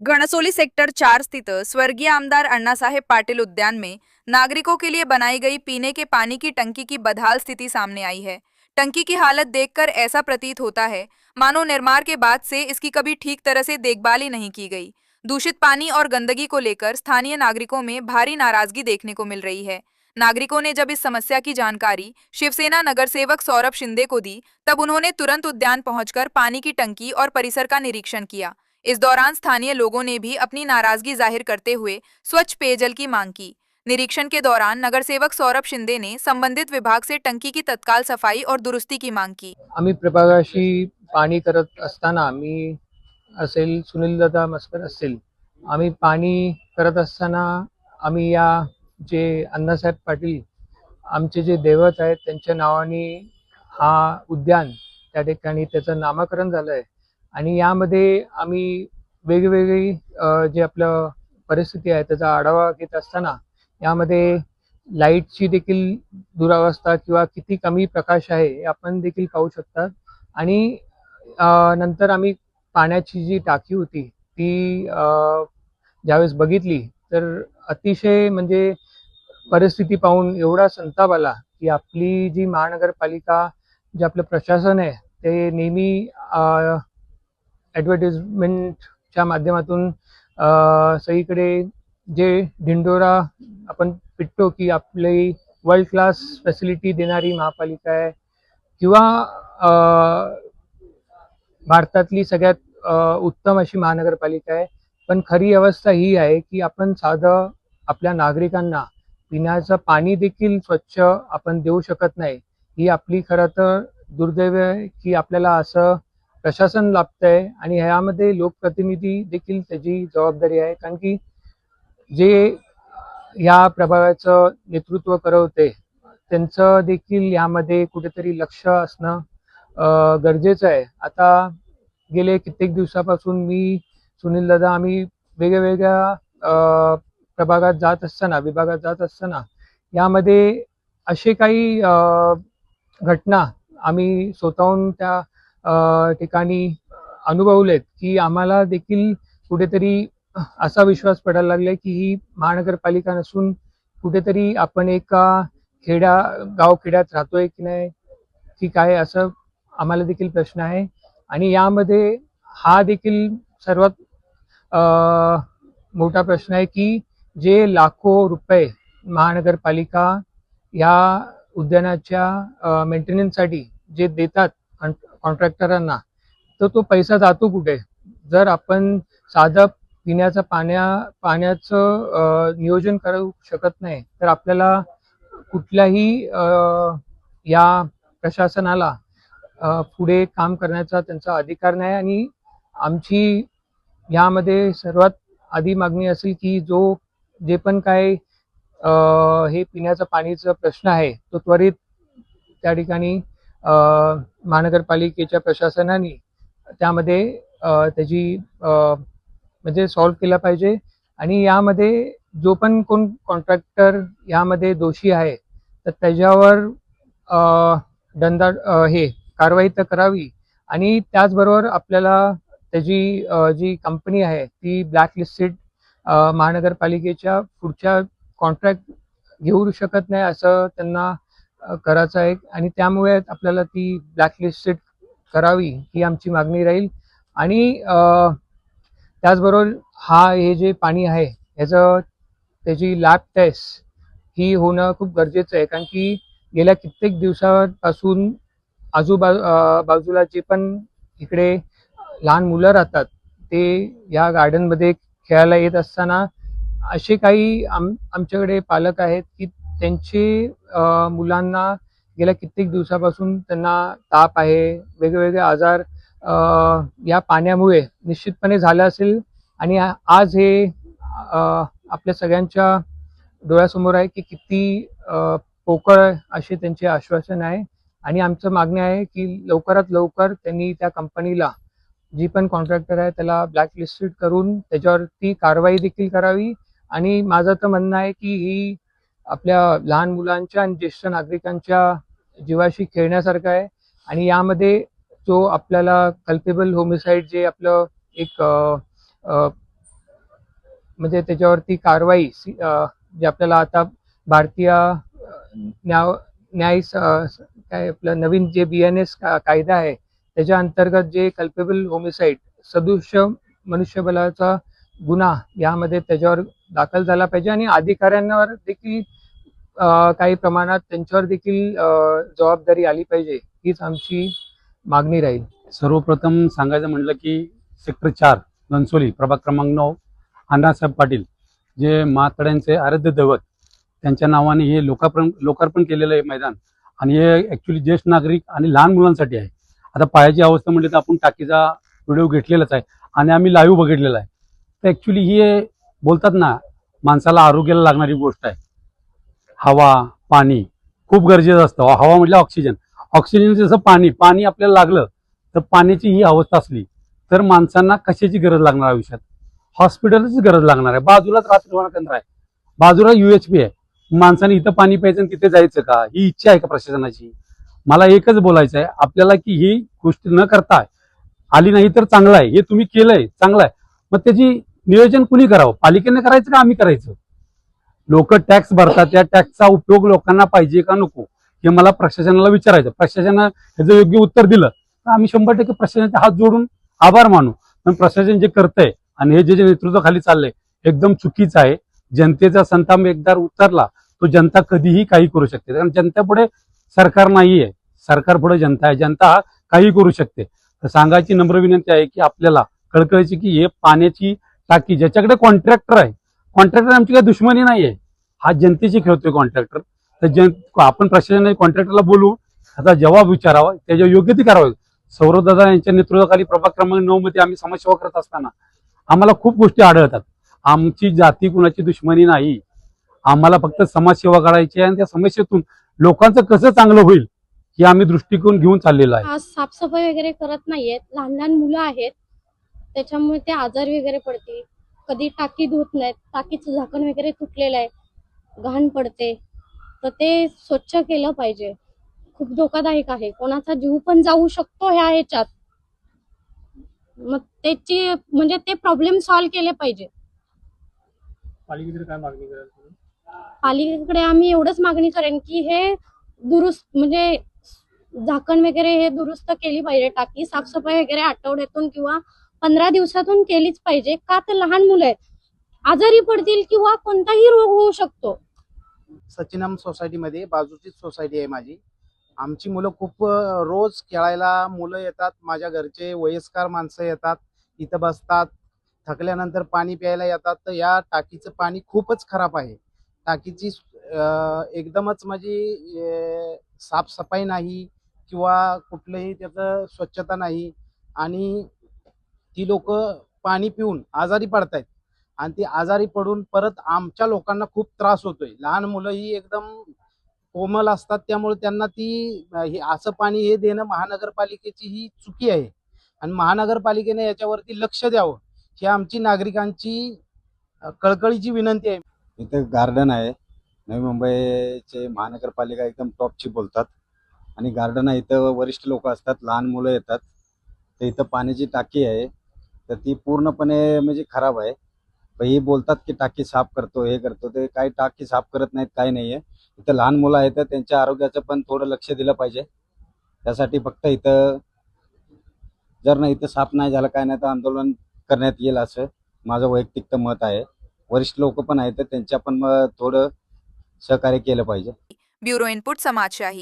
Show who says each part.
Speaker 1: Ghansoli sector 4 स्थित स्वर्गीय आमदार अन्नासाहेब पाटिल उद्यान में नागरिकों के लिए बनाई गई पीने के पानी की टंकी की बदहाल स्थिति सामने आई है। टंकी की हालत देखकर ऐसा प्रतीत होता है मानो निर्माण के बाद से इसकी कभी ठीक तरह से देखभाल ही नहीं की गई। दूषित पानी और गंदगी को लेकर स्थानीय नागरिकों में भारी नाराजगी देखने को मिल रही है। नागरिकों ने जब इस समस्या की जानकारी शिवसेना नगर सेवक सौरभ शिंदे को दी, तब उन्होंने तुरंत उद्यान पहुंचकर पानी की टंकी और परिसर का निरीक्षण किया। इस दौरान स्थानीय लोगों ने भी अपनी नाराजगी जाहिर करते हुए स्वच्छ पेयजल की मांग की। निरीक्षण के दौरान नगर सेवक सौरभ शिंदे ने संबंधित विभाग से टंकी की तत्काल सफाई और दुरुस्ती की मांग की।
Speaker 2: आम्ही प्रभागाशी पाणी करत असताना मी असेल, सुनीलदादा मस्कर असेल, आम्ही पाणी करत असताना आम्ही या जे अण्णासाहेब पाटील आमचे जे दैवत आहेत त्यांच्या नावाने हा उद्यान त्या ठिकाणी त्याचं नामकरण झालं आहे आणि यामध्ये आम्ही वेगवेगळी जे आपलं परिस्थिती आहे त्याचा आढावा घेत असताना यामध्ये लाईटची देखील दुरावस्था किंवा किती कमी प्रकाश आहे हे आपण देखील पाहू शकतात आणि नंतर आम्ही पाण्याची जी टाकी होती ती ज्यावेळेस बघितली तर अतिशय म्हणजे परिस्थिती पाहून एवढा संताप आला की आपली जी महानगरपालिका जे आपलं प्रशासन आहे ते नेहमी ॲडव्हर्टिजमेंटच्या माध्यमातून सगळीकडे जे ढिंडोरा आपण पिटतो की आपली वर्ल्ड क्लास फॅसिलिटी देणारी महापालिका आहे किंवा भारतातली सगळ्यात उत्तम अशी महानगरपालिका आहे, पण खरी अवस्था ही आहे की आपण साधं आपल्या नागरिकांना पिण्याचं पाणी देखील स्वच्छ आपण देऊ शकत नाही। ही आपली खरं तर दुर्दैव आहे की आपल्याला असं प्रशासन लाभतंय आणि ह्यामध्ये लोकप्रतिनिधी देखील त्याची जबाबदारी आहे, कारण की जे या प्रभागाचं नेतृत्व करवते त्यांचं देखील यामध्ये कुठेतरी लक्ष असणं गरजेचं आहे। आता गेले कित्येक दिवसापासून मी सुनीलदादा आम्ही वेगवेगळ्या प्रभागात जात असताना विभागात जात असताना यामध्ये असे काही घटना आम्ही स्वतःहून त्या ठिकाणी अनुभवलेत की आम्हाला देखील कुठेतरी असा विश्वास पडायला लागलाय की ही महानगरपालिका नसून कुठेतरी आपण एका गावखेड्यात राहतोय की नाही की काय, असं आम्हाला देखील प्रश्न आहे। आणि यामध्ये हा देखील सर्वात मोठा प्रश्न आहे की जे लाखो रुपये महानगरपालिका या उद्यानाच्या मेंटेनन्ससाठी जे देतात कॉन्ट्रॅक्टरांना, तर तो पैसा जातो कुठे? जर आपण साधं पिण्याचं पाण्याचं नियोजन करू शकत नाही तर आपल्याला कुठल्याही या प्रशासनाला पुढे काम करण्याचा त्यांचा अधिकार नाही। आणि आमची यामध्ये सर्वात आधी मागणी असेल की जे पण काय हे पिण्याचं पाणीचा प्रश्न आहे तो त्वरित त्या ठिकाणी महानगरपालिकेच्या प्रशासनाने त्यामध्ये त्याची म्हणजे सॉल्व्ह केला पाहिजे। आणि यामध्ये जो पण कोण कॉन्ट्रॅक्टर यामध्ये दोषी आहे तर त्याच्यावर दंडाळ कारवाई तर करावी आणि त्याचबरोबर आपल्याला त्याची जी कंपनी आहे ती ब्लॅकलिस्टेड महानगरपालिकेच्या पुढच्या कॉन्ट्रॅक्ट घेऊ शकत नाही असं त्यांना करायचं आहे आणि त्यामुळे आपल्याला ती ब्लॅकलिस्टेड करावी ही आमची मागणी राहील। आणि त्याचबरोबर हे जे पाणी आहे त्याची लॅब टेस्ट ही होणं खूप गरजेचं आहे, कारण की गेल्या कित्येक दिवसापासून बाजूला जे पण इकडे लहान मुलं राहतात ते या गार्डनमध्ये खेळायला येत असताना असे काही आमच्याकडे पालक आहेत की त्यांचे मुलांना गेल्या कित्येक दिवसापासून त्यांना ताप आहे, वेगवेगळे आजार या पाण्यामुळे निश्चितपणे झालं असेल। आणि आज हे आपल्या सगळ्यांच्या डोळ्यासमोर आहे की किती पोकळ असे त्यांचे आश्वासन आहे। आणि आमचं मागणी आहे की लवकरात लवकर त्यांनी त्या कंपनीला जी पण कॉन्ट्रॅक्टर आहे त्याला ब्लॅकलिस्टेड करून त्याच्यावरती कारवाई देखील करावी। आणि माझं तर म्हणणं आहे की ही आपल्या लहान मुलांच्या आणि ज्येष्ठ नागरिकांच्या जीवाशी खेळण्यासारखं आहे। आणि यामध्ये जो आपल्याला कल्पेबल होमिसाइड जे आपलं एक म्हणजे त्याच्यावरती कारवाई जे आपल्याला आता भारतीय न्याय काय आपलं नवीन जे BNS कायदा आहे त्याच्या अंतर्गत जे कल्पेबल होमिसाइड सदृश मनुष्यबळाचा गुन्हा यामध्ये त्याच्यावर दाखल झाला पाहिजे आणि अधिकाऱ्यांवर देखील काही प्रमाणात त्यांच्यावर देखील जबाबदारी आली पाहिजे हीच आमची मागणी राहील.
Speaker 3: सर्वप्रथम सांगायचं म्हटलं की सेक्टर 4 घनसोली प्रभाग क्रमांक 9 अण्णासाहेब पाटील जे मातड्यांचे आराध्य दैवत त्यांच्या नावाने हे लोकार्पण केलेलं आहे मैदान आणि हे ॲक्च्युली ज्येष्ठ नागरिक आणि लहान मुलांसाठी आहे. आता पायाची अवस्था म्हटली तर आपण टाकीचा व्हिडिओ घेतलेलाच आहे आणि आम्ही लाईव्ह बघितलेला आहे. तर ॲक्च्युली ही बोलतात ना माणसाला आरोग्याला लागणारी गोष्ट आहे. हवा पाणी खूप गरजेचं असतं. हवा म्हटलं ऑक्सिजन, ऑक्सिजन जसं पाणी आपल्याला लागलं तर पाण्याची ही अवस्था असली तर माणसांना कशाची गरज लागणार आयुष्यात? हॉस्पिटलची गरज लागणार आहे. बाजूलाच रात्रीवाणा केंद्र आहे, बाजूला UHP आहे. माणसाने इथं पाणी प्यायचं आणि तिथे जायचं का? ही इच्छा आहे का प्रशासनाची? मला एकच बोलायचं आहे आपल्याला की ही गोष्ट न करता आली नाही तर चांगलं आहे. हे तुम्ही केलंय चांगलं आहे, मग त्याची नियोजन कुणी करावं? पालिकेने करायचं का आम्ही करायचं? लोक टॅक्स भरतात, त्या टॅक्सचा उपयोग लोकांना पाहिजे का नको हे मला प्रशासनाला विचारायचं. प्रशासनानं ह्याचं योग्य उत्तर दिलं तर आम्ही 100% प्रशासनाचे हात जोडून आभार मानू. पण प्रशासन जे करतंय आणि हे जे नेतृत्वाखाली चाललंय एकदम चुकीचं आहे. जनतेचा संताप एकदा उतरला तो जनता कधीही काही करू शकते, कारण जनतेपुढे सरकार नाहीये, सरकार पुढे जनता आहे. जनता काही करू शकते. तर सांगायची नम्र विनंती आहे की आपल्याला कळकळीची की हे पाण्याची टाकी ज्याच्याकडे कॉन्ट्रॅक्टर आहे, कॉन्ट्रॅक्टर आमची काही दुश्मनी नाहीये, हा जनतेची खेळतोय कॉन्ट्रॅक्टर. तर आपण प्रशासनाने कॉन्ट्रॅक्टरला बोलू, त्याचा जबाब विचारावा, त्याच्या योग्य ती करावी. सौरभदादा यांच्या नेतृत्वाखाली प्रभाग क्रमांक 9 मध्ये आम्ही समाजसेवा करत असताना आम्हाला खूप गोष्टी आढळतात. आमची जाती कुणाची दुश्मनी नाही, आम्हाला फक्त समाजसेवा करायची आहे आणि त्या समस्येतून लोकांचं कसं चांगलं होईल हे आम्ही दृष्टिकोन घेऊन चाललेलो आहे.
Speaker 4: आज साफसफाई वगैरे करत नाहीयेत, लहान लहान मुलं आहेत, त्याच्यामुळे ते आजारी वगैरे पडतील. कधी टाकी धुत नाहीत, टाकीचं झाकण वगैरे तुटलेलं आहे, घाण पडते, तर ते स्वच्छ केलं पाहिजे. खूप धोकादायक आहे, कोणाचा जीव पण जाऊ शकतो ह्याच्यात. मग त्याची म्हणजे ते प्रॉब्लेम सॉल्व्ह केले पाहिजे.
Speaker 2: पालिकेकडे काय मागणी कराल?
Speaker 4: पालिकेकडे आम्ही एवढंच मागणी करेन की हे दुरुस्त म्हणजे झाकण वगैरे हे दुरुस्त केली पाहिजे. टाकी साफसफाई वगैरे आठवड्यातून किंवा 15 दिवसातून केलीच पाहिजे. का तर लहान मुलं आहेत, आजारी पडतील किंवा कोणताही रोग होऊ शकतो.
Speaker 5: सचिनम सोसायटीमध्ये बाजूचीच सोसायटी आहे माझी. आमची मुलं खूप रोज खेळायला मुलं येतात. माझ्या घरचे वयस्कर माणसं येतात, इथं बसतात, थकल्यानंतर पाणी प्यायला येतात. तर या टाकीचं पाणी खूपच खराब आहे. टाकीची एकदमच माझी साफसफाई नाही किंवा कुठलंही त्याचं स्वच्छता नाही आणि ती लोक पाणी पिऊन आजारी पडतायत आणि ती आजारी पडून परत आमच्या लोकांना खूप त्रास होतोय. लहान मुलं ही एकदम कोमल असतात, त्यामुळे त्यांना ती असं पाणी हे देणं महानगरपालिकेची ही चुकी आहे आणि महानगरपालिकेने याच्यावरती लक्ष द्यावं ही आमची नागरिकांची कळकळीची विनंती आहे.
Speaker 6: इथं गार्डन आहे. नवी मुंबईचे महानगरपालिका एकदम टॉपची बोलतात आणि गार्डन आहे, इथं वरिष्ठ लोक असतात, लहान मुलं येतात. तर इथं पाण्याची टाकी आहे तर ती पूर्णपणे म्हणजे खराब आहे. पण हे बोलतात की टाकी साफ करतो, हे करतो, ते काही टाकी साफ करत नाहीत, काही नाही आहे. इथं लहान मुलं आहेत तर त्यांच्या आरोग्याचं पण थोडं लक्ष दिलं पाहिजे. त्यासाठी फक्त इथं जर नाही इथं साफ नाही झालं काय नाही तर आंदोलन करण्यात येईल असं माझं वैयक्तिक मत आहे. वरिष्ठ लोक पण आहेत तर त्यांच्या पण थोडं सहकार्य केलं पाहिजे.
Speaker 1: Bureau input समाजशाही.